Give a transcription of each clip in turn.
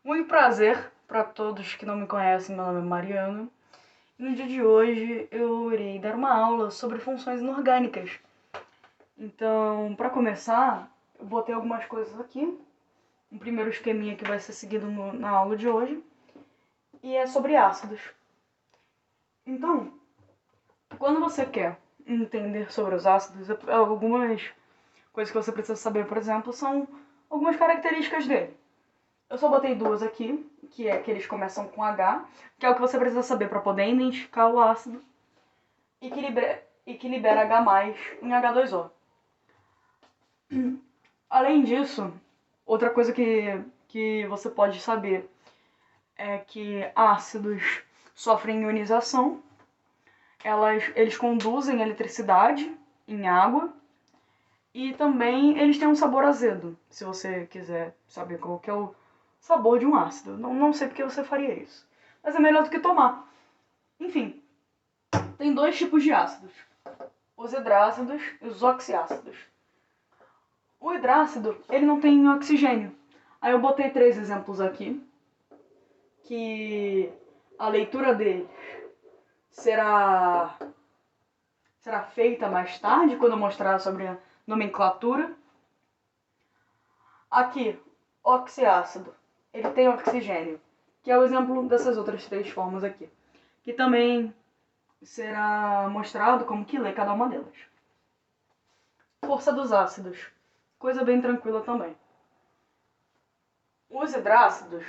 Muito prazer para todos que não me conhecem, meu nome é Mariano. E no dia de hoje eu irei dar uma aula sobre funções inorgânicas. Então, para começar, eu botei algumas coisas aqui. Um primeiro esqueminha que vai ser seguido na aula de hoje. E é sobre ácidos. Então, quando você quer entender sobre os ácidos, algumas coisas que você precisa saber, por exemplo, são algumas características dele. Eu só botei duas aqui, que é que eles começam com H, que é o que você precisa saber para poder identificar o ácido, e que libera H+ em H2O. Além disso, outra coisa que você pode saber é que ácidos sofrem ionização, eles conduzem eletricidade em água, e também eles têm um sabor azedo, se você quiser saber qual que é o sabor de um ácido. Não sei porque você faria isso, mas é melhor do que tomar. Enfim, tem dois tipos de ácidos: os hidrácidos e os oxiácidos. O hidrácido, ele não tem oxigênio. Aí eu botei 3 exemplos aqui, que a leitura deles será feita mais tarde, quando eu mostrar sobre a nomenclatura. Aqui, oxiácido, ele tem oxigênio, que é o exemplo dessas outras 3 formas aqui, que também será mostrado como que lê cada uma delas. Força dos ácidos, coisa bem tranquila também. Os hidrácidos,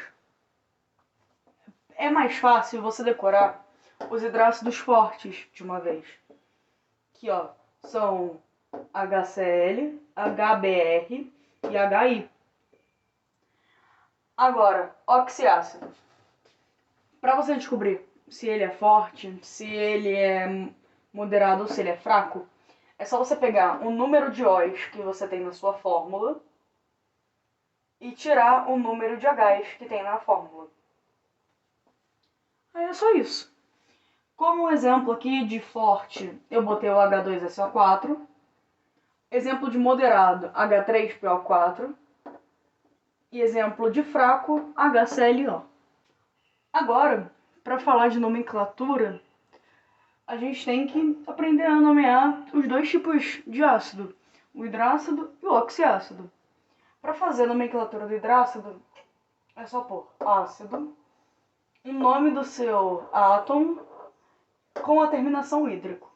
é mais fácil você decorar os hidrácidos fortes de uma vez. Que ó, são HCl, HBr e HI. Agora, oxiácido. Para você descobrir se ele é forte, se ele é moderado ou se ele é fraco, é só você pegar o número de O's que você tem na sua fórmula e tirar o número de H's que tem na fórmula. Aí é só isso. Como exemplo aqui de forte, eu botei o H2SO4. Exemplo de moderado, H3PO4. E exemplo de fraco, HClO. Agora, para falar de nomenclatura, a gente tem que aprender a nomear os dois tipos de ácido, o hidrácido e o oxiácido. Para fazer a nomenclatura do hidrácido, é só pôr ácido, o nome do seu átomo com a terminação hídrico.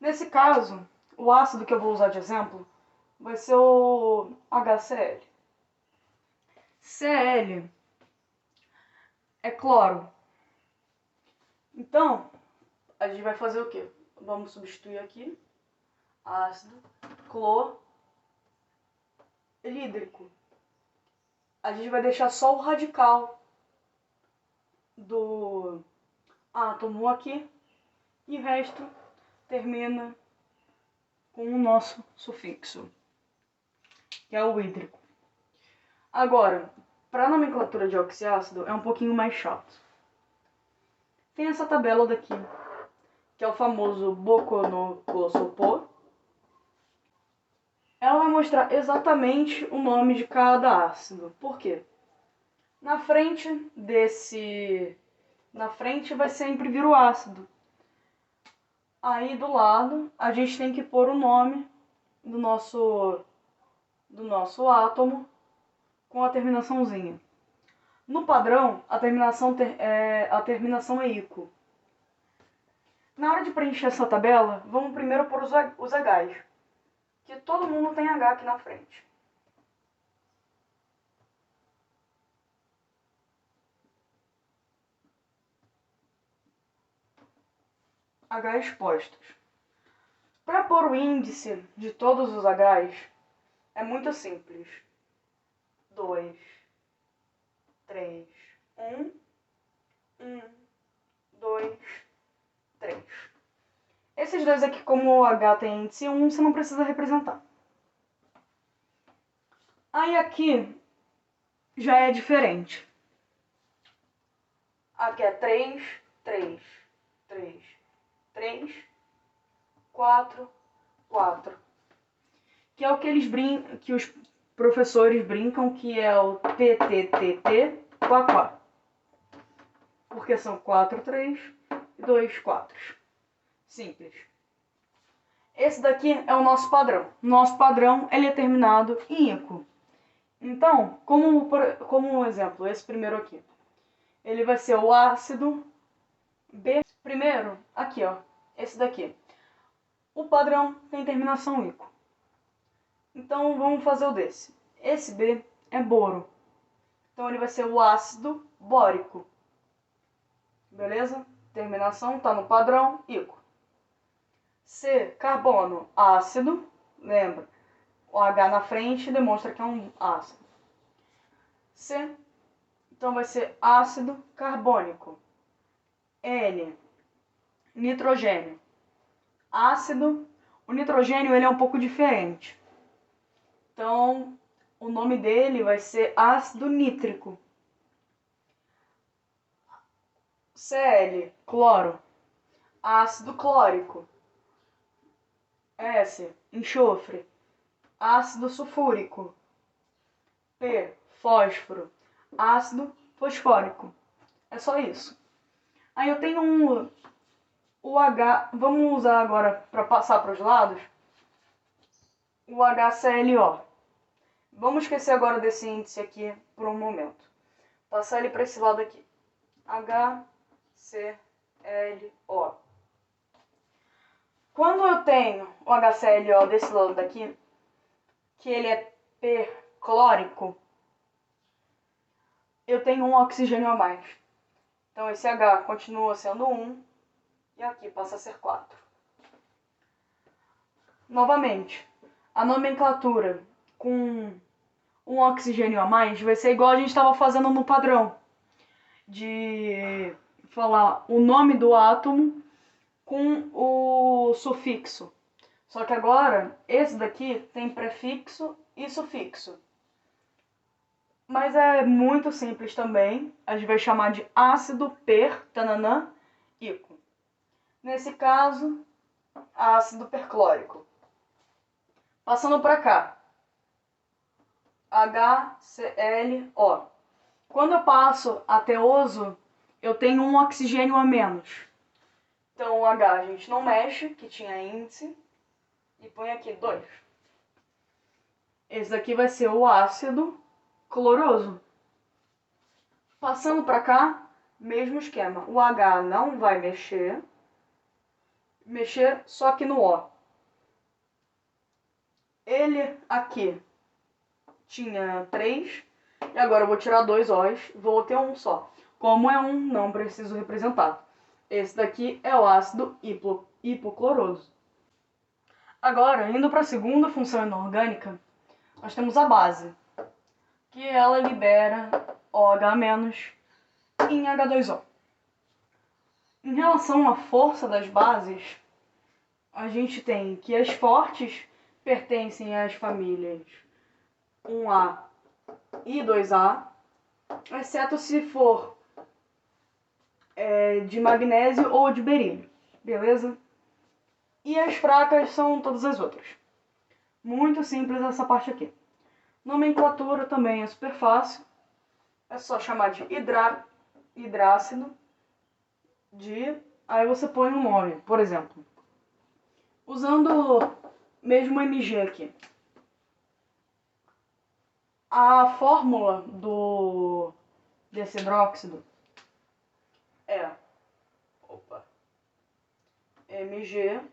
Nesse caso, o ácido que eu vou usar de exemplo vai ser o HCl. Cl é cloro. Então, a gente vai fazer o quê? Vamos substituir aqui ácido clorídrico. A gente vai deixar só o radical do átomo aqui e o resto termina com o nosso sufixo, que é o hídrico. Agora, para a nomenclatura de oxiácido é um pouquinho mais chato. Tem essa tabela daqui, que é o famoso Boconoclosopor. Ela vai mostrar exatamente o nome de cada ácido. Por quê? Na frente vai sempre vir o ácido. Aí do lado a gente tem que pôr o nome do nosso átomo com a terminaçãozinha. No padrão, a terminação é ico. Na hora de preencher essa tabela, vamos primeiro pôr os H's, que todo mundo tem H aqui na frente. H expostos. Para pôr o índice de todos os H's, é muito simples. 2, 3, 1, 1, 2, 3. Esses dois aqui, como o H tem índice 1, você não precisa representar. Aí aqui já é diferente. Aqui é 3, 3, 3, 3, 4, 4. Que é o que professores brincam que é o TTTT quá. Porque são 4 3 e 2 4. Simples. Esse daqui é o nosso padrão. Nosso padrão ele é terminado em ico. Então, como um exemplo, esse primeiro aqui. Ele vai ser o ácido B. Primeiro, aqui ó, esse daqui. O padrão tem terminação ico. Então vamos fazer o desse. Esse B é boro. Então ele vai ser o ácido bórico. Beleza? Terminação está no padrão ico. C, carbono, ácido. Lembra? O H na frente demonstra que é um ácido. C, então vai ser ácido carbônico. N, nitrogênio. Ácido. O nitrogênio ele é um pouco diferente. Então, o nome dele vai ser ácido nítrico. Cl, cloro. Ácido clórico. S, enxofre. Ácido sulfúrico. P, fósforo. Ácido fosfórico. É só isso. Aí eu tenho o H. Vamos usar agora para passar para os lados. O HClO. Vamos esquecer agora desse índice aqui por um momento. Passar ele para esse lado aqui. HClO. Quando eu tenho o HClO desse lado daqui, que ele é perclórico, eu tenho um oxigênio a mais. Então esse H continua sendo 1 e aqui passa a ser 4. Novamente, a nomenclatura com um oxigênio a mais vai ser igual a gente estava fazendo no padrão. De falar o nome do átomo com o sufixo. Só que agora, esse daqui tem prefixo e sufixo. Mas é muito simples também. A gente vai chamar de ácido tananã, ico. Nesse caso, ácido perclórico. Passando para cá. HClO. Quando eu passo a teoso, eu tenho um oxigênio a menos. Então o H a gente não mexe, que tinha índice, e põe aqui 2. Esse daqui vai ser o ácido cloroso. Passando para cá, mesmo esquema. O H não vai mexer só aqui no O. Ele aqui tinha 3, e agora eu vou tirar 2 O's, vou ter um só. Como é um, não preciso representar. Esse daqui é o ácido hipocloroso. Agora, indo para a segunda função inorgânica, nós temos a base, que ela libera OH- em H2O. Em relação à força das bases, a gente tem que as fortes pertencem às famílias 1A e 2A, exceto se for de magnésio ou de berílio, beleza? E as fracas são todas as outras. Muito simples essa parte aqui. Nomenclatura também é super fácil. É só chamar de hidrácido aí você põe um nome, por exemplo. Usando mesmo Mg aqui. A fórmula desse hidróxido é MgOH2.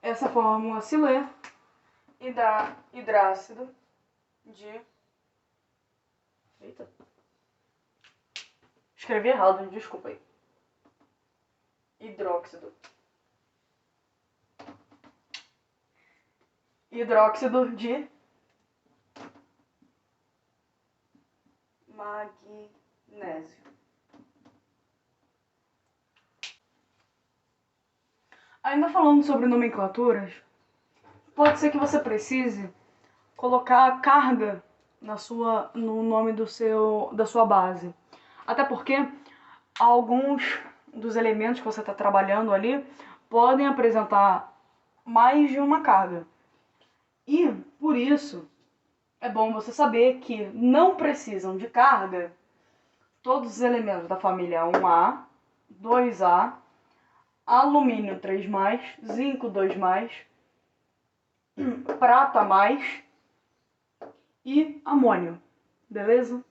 Essa fórmula se lê e dá hidrácido de... Eita. Escrevi errado, desculpa aí. Hidróxido de magnésio. Ainda falando sobre nomenclaturas, pode ser que você precise colocar carga no nome da sua base. Até porque alguns dos elementos que você está trabalhando ali podem apresentar mais de uma carga. E, por isso, é bom você saber que não precisam de carga todos os elementos da família 1A, 2A, alumínio 3+, zinco 2+, prata mais e amônio, beleza?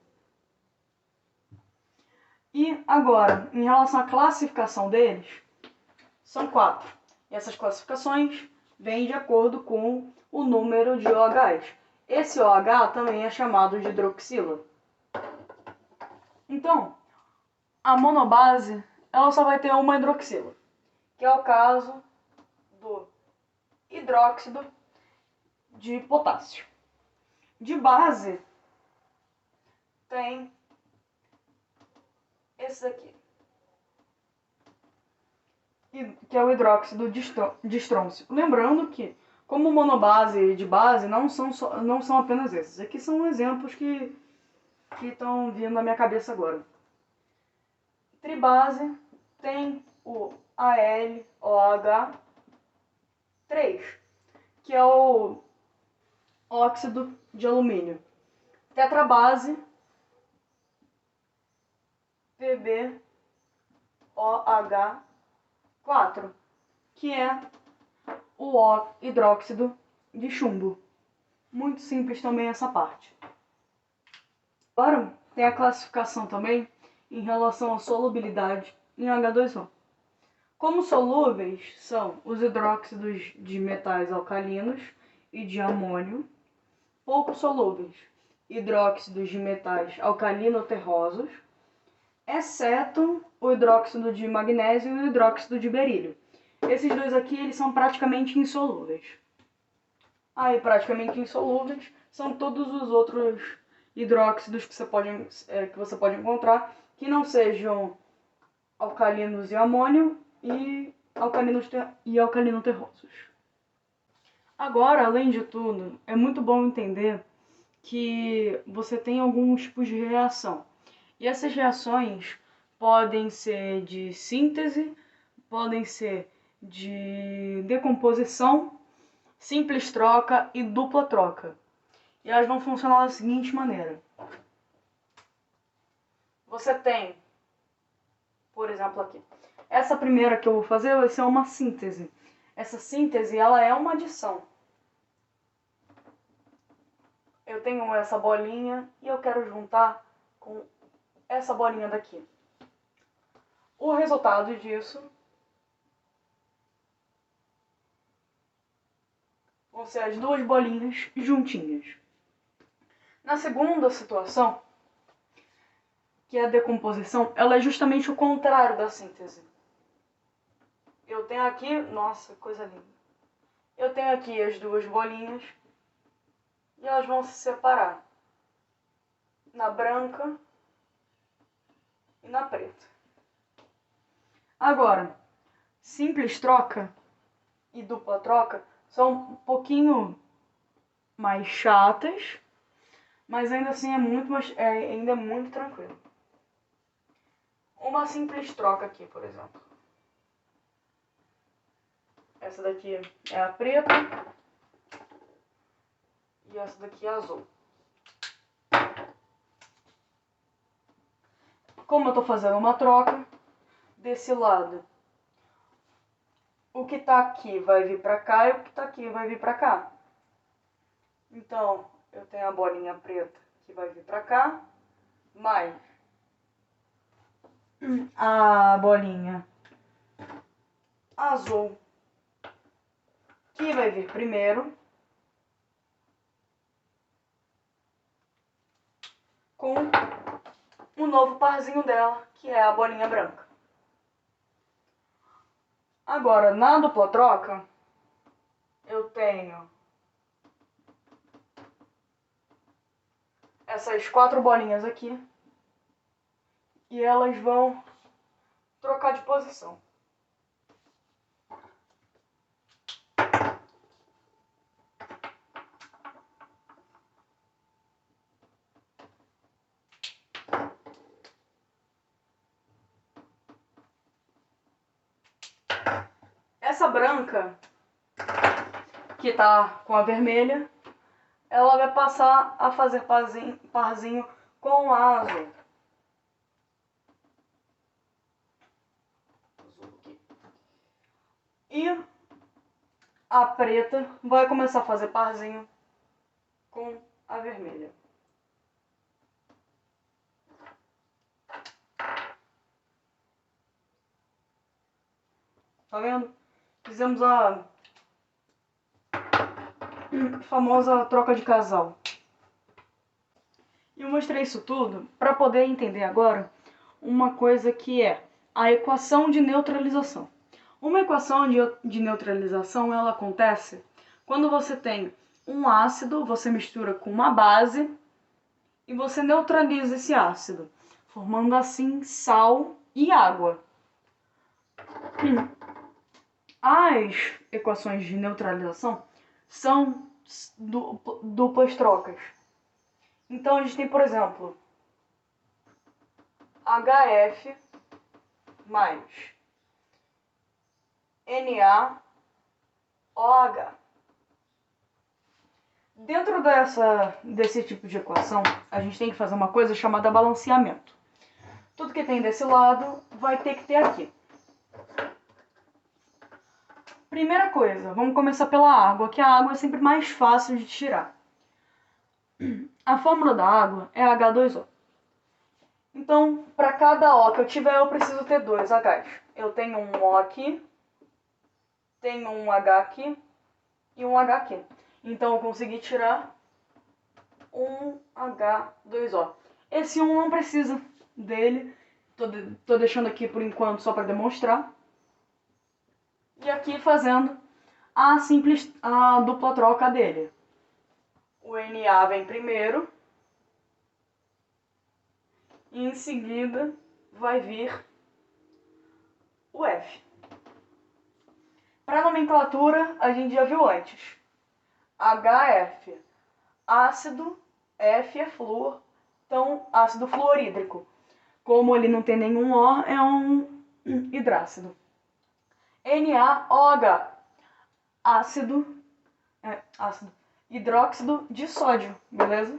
E agora, em relação à classificação deles, são 4. E essas classificações vêm de acordo com o número de OHs. Esse OH também é chamado de hidroxila. Então, a monobase ela só vai ter uma hidroxila, que é o caso do hidróxido de potássio. De base, tem esse daqui, que é o hidróxido de estrôncio. Lembrando que, como monobase e de base, não são apenas esses. Aqui são exemplos que estão vindo na minha cabeça agora. Tribase tem o AlOH3, que é o óxido de alumínio. Tetrabase, PbOH4, que é o hidróxido de chumbo. Muito simples também essa parte. Agora, tem a classificação também em relação à solubilidade em H2O. Como solúveis são os hidróxidos de metais alcalinos e de amônio, pouco solúveis, hidróxidos de metais alcalino-terrosos, exceto o hidróxido de magnésio e o hidróxido de berílio. Esses dois aqui eles são praticamente insolúveis. Aí, praticamente insolúveis são todos os outros hidróxidos que você pode encontrar que não sejam alcalinos e amônio e alcalino-terrosos. Agora, além de tudo, é muito bom entender que você tem alguns tipos de reação. E essas reações podem ser de síntese, podem ser de decomposição, simples troca e dupla troca. E elas vão funcionar da seguinte maneira. Você tem, por exemplo, aqui. Essa primeira que eu vou fazer vai ser uma síntese. Essa síntese ela é uma adição. Eu tenho essa bolinha e eu quero juntar com essa bolinha daqui. O resultado disso vão ser as duas bolinhas juntinhas. Na segunda situação, que é a decomposição, ela é justamente o contrário da síntese. Eu tenho aqui, nossa, coisa linda. Eu tenho aqui as duas bolinhas e elas vão se separar na branca e na preta. Agora, simples troca e dupla troca são um pouquinho mais chatas, mas ainda assim ainda é muito tranquilo. Uma simples troca aqui, por exemplo. Essa daqui é a preta e essa daqui é a azul. Como eu estou fazendo uma troca, desse lado, o que está aqui vai vir para cá e o que está aqui vai vir para cá. Então, eu tenho a bolinha preta que vai vir para cá, mais a bolinha azul que vai vir primeiro, com um novo parzinho dela, que é a bolinha branca. Agora, na dupla troca, eu tenho essas 4 bolinhas aqui e elas vão trocar de posição. branca, que tá com a vermelha, ela vai passar a fazer parzinho com a azul. E a preta vai começar a fazer parzinho com a vermelha. Tá vendo? Fizemos a famosa troca de casal. E eu mostrei isso tudo para poder entender agora uma coisa que é a equação de neutralização. Uma equação de neutralização, ela acontece quando você tem um ácido, você mistura com uma base e você neutraliza esse ácido, formando assim sal e água. As equações de neutralização são duplas trocas. Então a gente tem, por exemplo, HF mais NaOH. Dentro desse tipo de equação, a gente tem que fazer uma coisa chamada balanceamento. Tudo que tem desse lado vai ter que ter aqui. Primeira coisa, vamos começar pela água, que a água é sempre mais fácil de tirar. A fórmula da água é H2O. Então, para cada O que eu tiver, eu preciso ter dois Hs. Eu tenho um O aqui, tenho um H aqui e um H aqui. Então, eu consegui tirar um H2O. Esse 1 não precisa dele. Tô deixando aqui por enquanto só para demonstrar. E aqui fazendo a dupla troca dele. O Na vem primeiro. E em seguida vai vir o F. Para nomenclatura, a gente já viu antes. HF, ácido, F é flúor, então ácido fluorídrico. Como ele não tem nenhum O, é um hidrácido. NaOH, ácido hidróxido de sódio, beleza?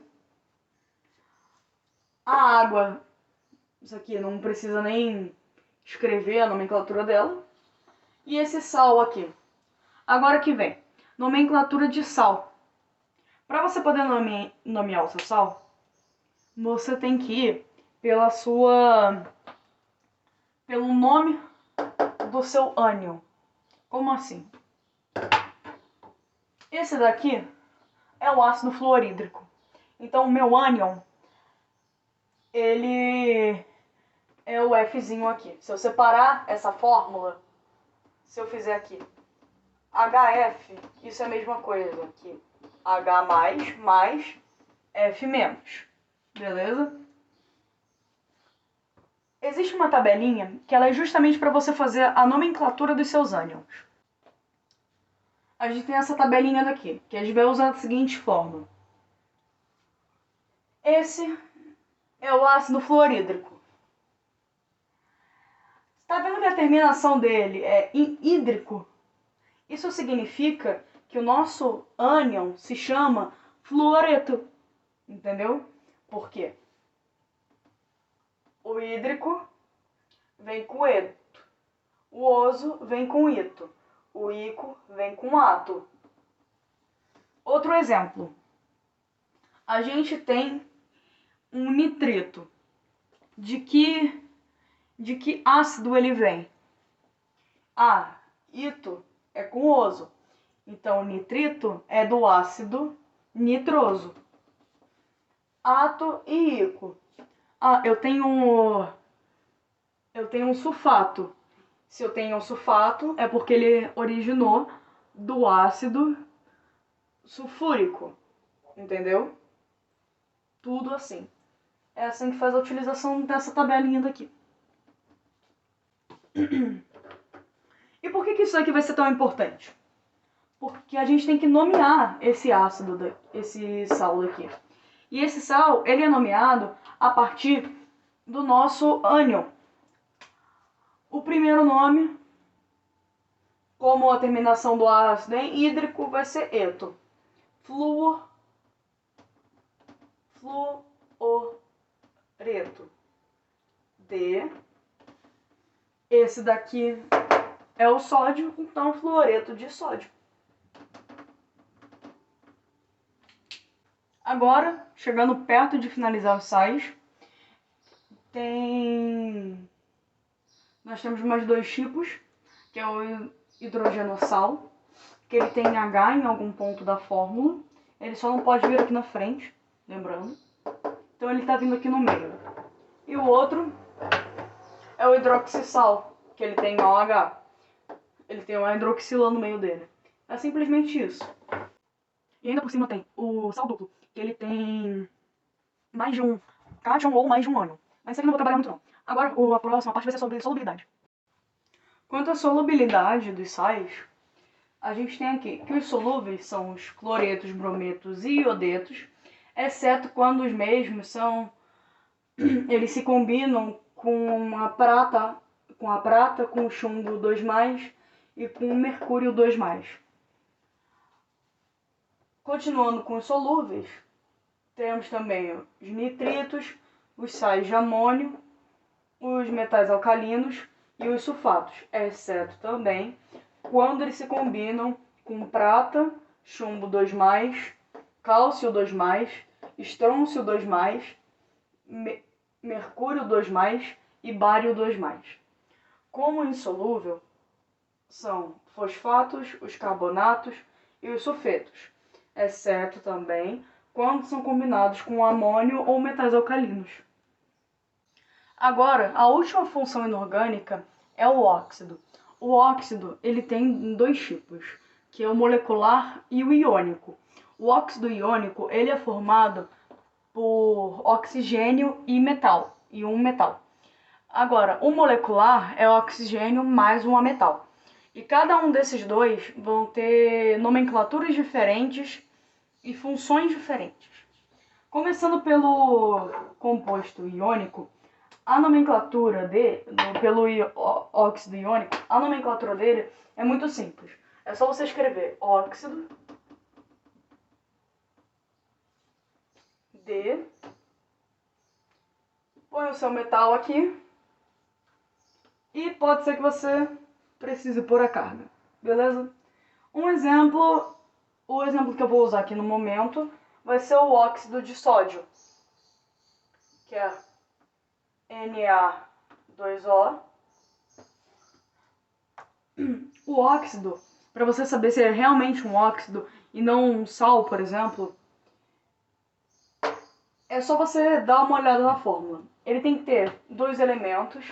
A água, isso aqui não precisa nem escrever a nomenclatura dela. E esse sal aqui. Agora que vem, nomenclatura de sal. Para você poder nomear o seu sal, você tem que ir pelo nome do seu ânion. Como assim? Esse daqui é o ácido fluorídrico. Então o meu ânion, ele é o Fzinho aqui. Se eu separar essa fórmula, se eu fizer aqui HF, isso é a mesma coisa aqui. H mais F menos. Beleza? Existe uma tabelinha que ela é justamente para você fazer a nomenclatura dos seus ânions. A gente tem essa tabelinha daqui, que a gente vai usar da seguinte forma. Esse é o ácido fluorídrico. Está vendo que a terminação dele é em hídrico? Isso significa que o nosso ânion se chama fluoreto. Entendeu? Por quê? O hídrico vem com eto. O oso vem com ito. O ico vem com ato. Outro exemplo. A gente tem um nitrito. De que ácido ele vem? Ito é com oso. Então, o nitrito é do ácido nitroso. Ato e ico. Eu tenho um sulfato. Se eu tenho um sulfato, é porque ele originou do ácido sulfúrico. Entendeu? Tudo assim. É assim que faz a utilização dessa tabelinha daqui. E por que isso aqui vai ser tão importante? Porque a gente tem que nomear esse ácido, esse sal daqui. E esse sal, ele é nomeado a partir do nosso ânion. O primeiro nome Como a terminação do ácido em hídrico vai ser eto. Fluoreto. D. Esse daqui é o sódio, então fluoreto de sódio. Agora, chegando perto de finalizar os sais, nós temos mais dois tipos, que é o hidrogenossal, que ele tem H em algum ponto da fórmula. Ele só não pode vir aqui na frente, lembrando. Então ele está vindo aqui no meio. E o outro é o hidroxissal, que ele tem OH. Ele tem uma hidroxila no meio dele. É simplesmente isso. E ainda por cima tem o sal duplo, que ele tem mais de um cátion ou mais de um ânion. Mas isso aqui não vou trabalhar muito não. Agora a próxima parte vai ser sobre solubilidade. Quanto à solubilidade dos sais, a gente tem aqui que os solúveis são os cloretos, brometos e iodetos, exceto quando os mesmos eles se combinam com a prata, com o chumbo 2+, e com o mercúrio 2+. Continuando com os solúveis, temos também os nitritos, os sais de amônio, os metais alcalinos e os sulfatos, exceto também quando eles se combinam com prata, chumbo 2+, cálcio 2+, estrôncio 2+, mercúrio 2+, e bário 2+. Como insolúvel, são fosfatos, os carbonatos e os sulfetos, exceto também quando são combinados com amônio ou metais alcalinos. Agora, a última função inorgânica é o óxido. O óxido ele tem dois tipos, que é o molecular e o iônico. O óxido iônico ele é formado por oxigênio e metal, e um metal. Agora, o molecular é o oxigênio mais um metal. E cada um desses dois vão ter nomenclaturas diferentes e funções diferentes. Começando pelo composto iônico, a nomenclatura pelo óxido iônico, a nomenclatura dele é muito simples. É só você escrever óxido de, põe o seu metal aqui e pode ser que você precise pôr a carga, beleza? O exemplo que eu vou usar aqui no momento vai ser o óxido de sódio, que é Na2O. O óxido, para você saber se é realmente um óxido e não um sal, por exemplo, é só você dar uma olhada na fórmula. Ele tem que ter dois elementos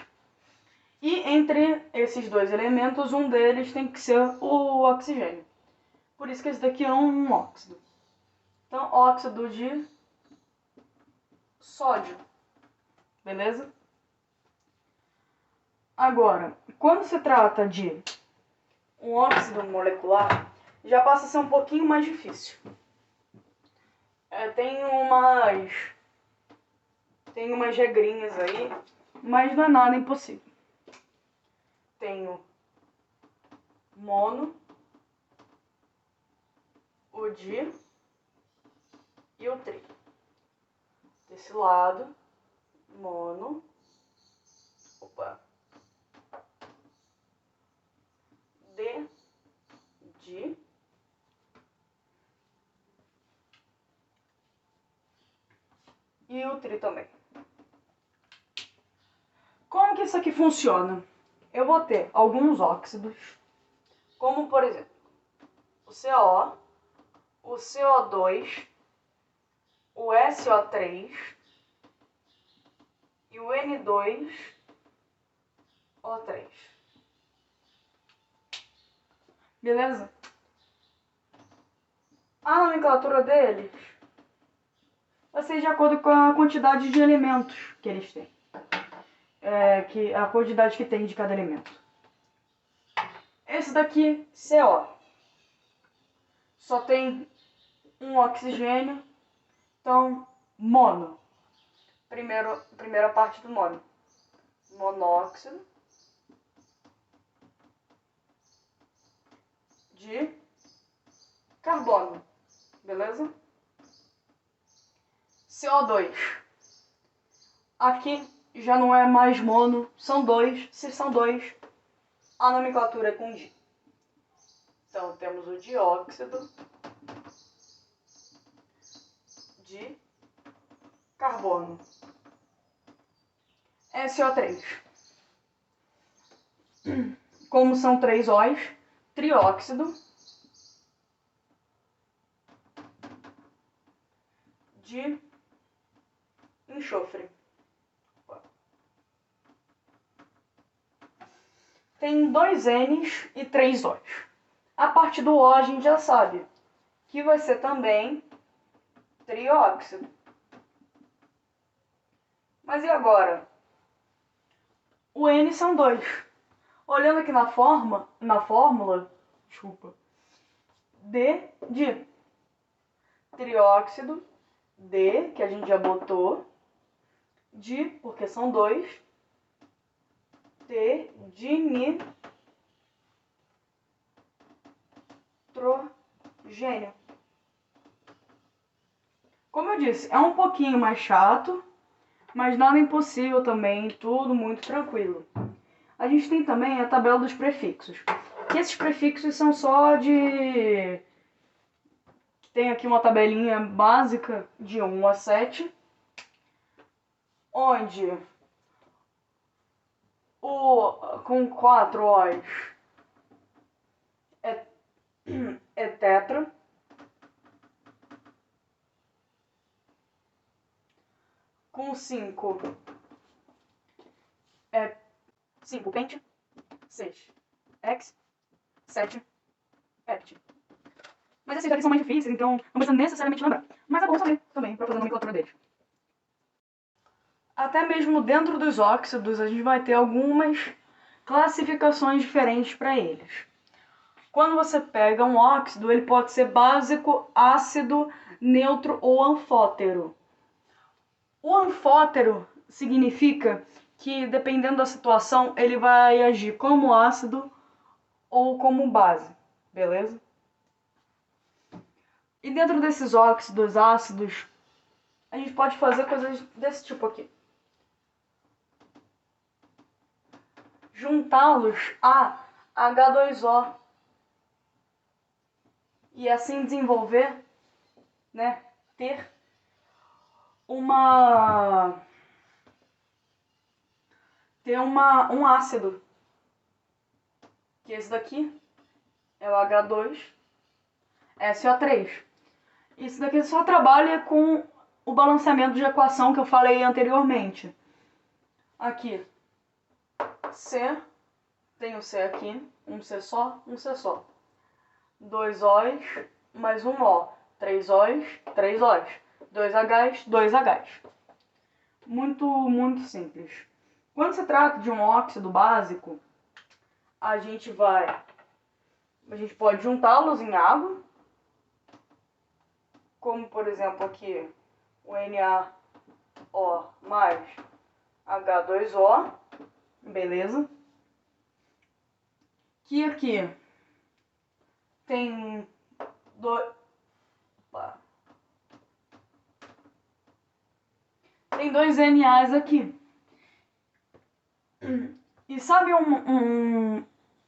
e entre esses dois elementos, um deles tem que ser o oxigênio. Por isso que esse daqui é um óxido. Então, óxido de sódio. Beleza? Agora, quando se trata de um óxido molecular, já passa a ser um pouquinho mais difícil. Tem umas regrinhas aí, mas não é nada impossível. Tem o mono, o di e o tri. Desse lado, mono, di e o tri também. Como que isso aqui funciona? Eu vou ter alguns óxidos, como por exemplo o CO, o CO2, o SO3 e o N2O3. Beleza? A nomenclatura deles vai ser de acordo com a quantidade de elementos que eles têm. A quantidade que tem de cada elemento. Esse daqui, CO, só tem um oxigênio, então mono. Primeira parte do mono. Monóxido. de carbono, beleza? CO2. Aqui já não é mais mono, são dois. Se são dois, a nomenclatura é com di. Então temos o dióxido de carbono. SO3. Como são três O's, trióxido de enxofre. Tem dois N's e três O's. A parte do O a gente já sabe que vai ser também trióxido. Mas e agora? O N são dois. Olhando aqui na fórmula, desculpa, D de trióxido, D, que a gente já botou, de, porque são dois, T de nitrogênio. Como eu disse, é um pouquinho mais chato, mas nada impossível também, tudo muito tranquilo. A gente tem também a tabela dos prefixos. Que esses prefixos são só de... Tem aqui uma tabelinha básica de 1 a 7, onde com 4 O's é tetra, com 5 é 5 pente, 6 hex, 7 hept. Mas esses daqui são mais difíceis, então não precisa necessariamente lembrar. Mas é bom saber também para fazer a nomenclatura deles. Até mesmo dentro dos óxidos a gente vai ter algumas classificações diferentes para eles. Quando você pega um óxido, ele pode ser básico, ácido, neutro ou anfótero. O anfótero significa que, dependendo da situação, ele vai agir como ácido ou como base, beleza? E dentro desses óxidos ácidos, a gente pode fazer coisas desse tipo aqui. Juntá-los a H2O. E assim desenvolver, né, ter um ácido. Que esse daqui é o H2SO3. Isso daqui só trabalha com o balanceamento de equação que eu falei anteriormente. Aqui, C, tem o C aqui, um C só, um C só. 2 O's mais um O. 3 O's, 3 O's. 2 H's, 2 H's. Muito, muito simples. Quando se trata de um óxido básico, a gente pode juntá-los em água, como por exemplo aqui o NaO mais H2O, beleza? Que aqui tem dois NAs aqui. E sabe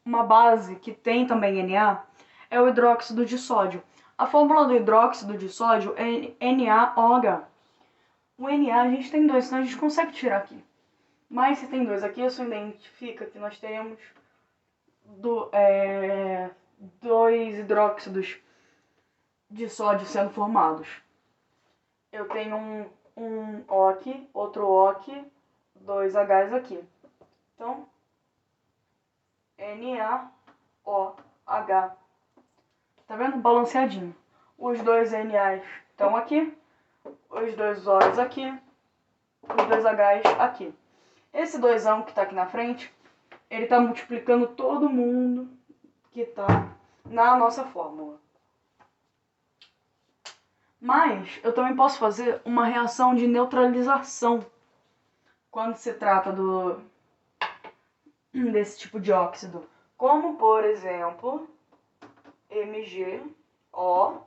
uma base que tem também Na? É o hidróxido de sódio. A fórmula do hidróxido de sódio é NaOH. O Na a gente tem dois, então a gente consegue tirar aqui. Mas se tem dois aqui, isso identifica que nós temos dois hidróxidos de sódio sendo formados. Eu tenho um O aqui, outro O aqui, dois Hs aqui. Então, NaOH. Tá vendo? Balanceadinho. Os dois NAs estão aqui, os dois O's aqui, os dois H's aqui. Esse doisão que tá aqui na frente, ele tá multiplicando todo mundo que tá na nossa fórmula. Mas eu também posso fazer uma reação de neutralização quando se trata desse tipo de óxido. Como, por exemplo, MgO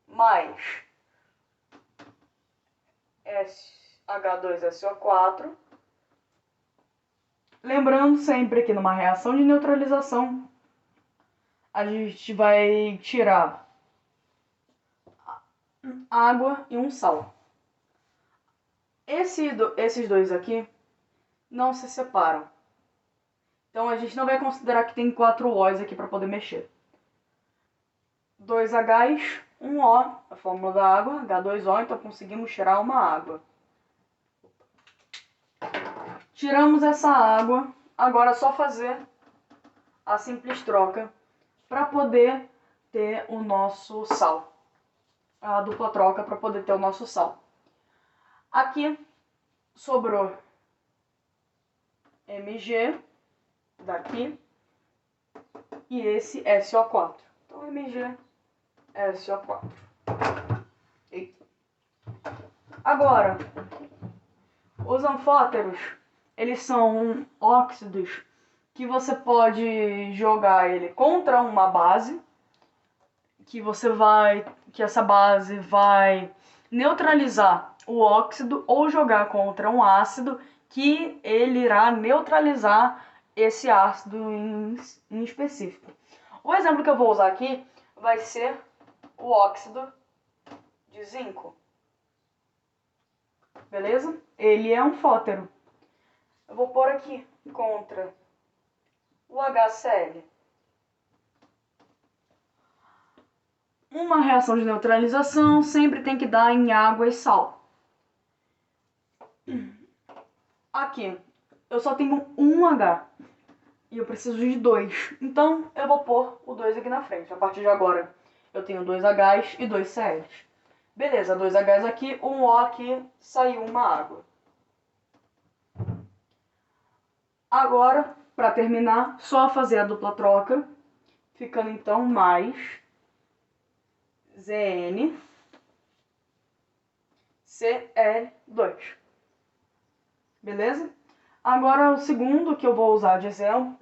mais H2SO4. Lembrando sempre que numa reação de neutralização a gente vai tirar água e um sal. Esses dois aqui não se separam. Então a gente não vai considerar que tem 4 O's aqui para poder mexer. 2 H's, 1 O, a fórmula da água, H2O, então conseguimos tirar uma água. Tiramos essa água, agora é só fazer a simples troca para poder ter o nosso sal. A dupla troca para poder ter o nosso sal. Aqui sobrou Mg daqui e esse SO4. Então Mg SO4. Eita. Agora, os anfóteros, eles são óxidos que você pode jogar ele contra uma base, que essa base vai neutralizar o óxido, ou jogar contra um ácido que ele irá neutralizar esse ácido em específico. O exemplo que eu vou usar aqui vai ser o óxido de zinco. Beleza? Ele é um fótero. Eu vou pôr aqui contra o HCl. Uma reação de neutralização sempre tem que dar em água e sal. Aqui, eu só tenho um H e eu preciso de 2. Então, eu vou pôr o 2 aqui na frente. A partir de agora, eu tenho 2 Hs e 2 Cls. Beleza, 2 Hs aqui, 1 O aqui, saiu uma água. Agora, para terminar, só fazer a dupla troca, ficando então mais Zn Cl2. Beleza? Agora o segundo que eu vou usar de exemplo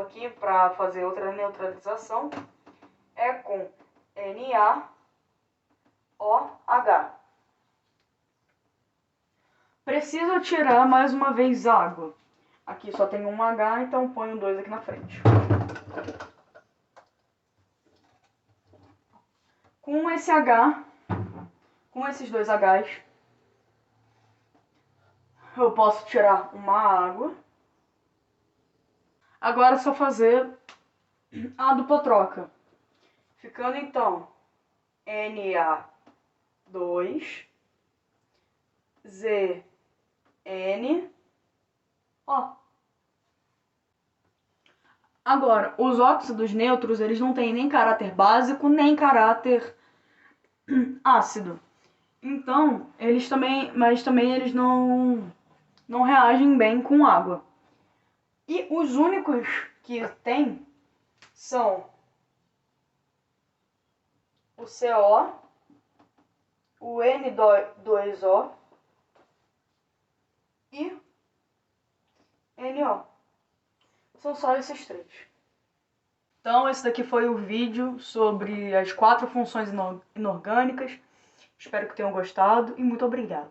aqui para fazer outra neutralização é com NaOH. Preciso tirar mais uma vez água. Aqui só tem um H, então ponho 2 aqui na frente. Com esse H, com esses 2 Hs, eu posso tirar uma água. Agora é só fazer a dupla troca. Ficando então Na2, ZNO. Agora, os óxidos neutros, eles não têm nem caráter básico, nem caráter ácido. Então, eles também não reagem bem com água. E os únicos que tem são o CO, o N2O e NO. São só esses 3. Então, esse daqui foi o vídeo sobre as 4 funções inorgânicas. Espero que tenham gostado e muito obrigado.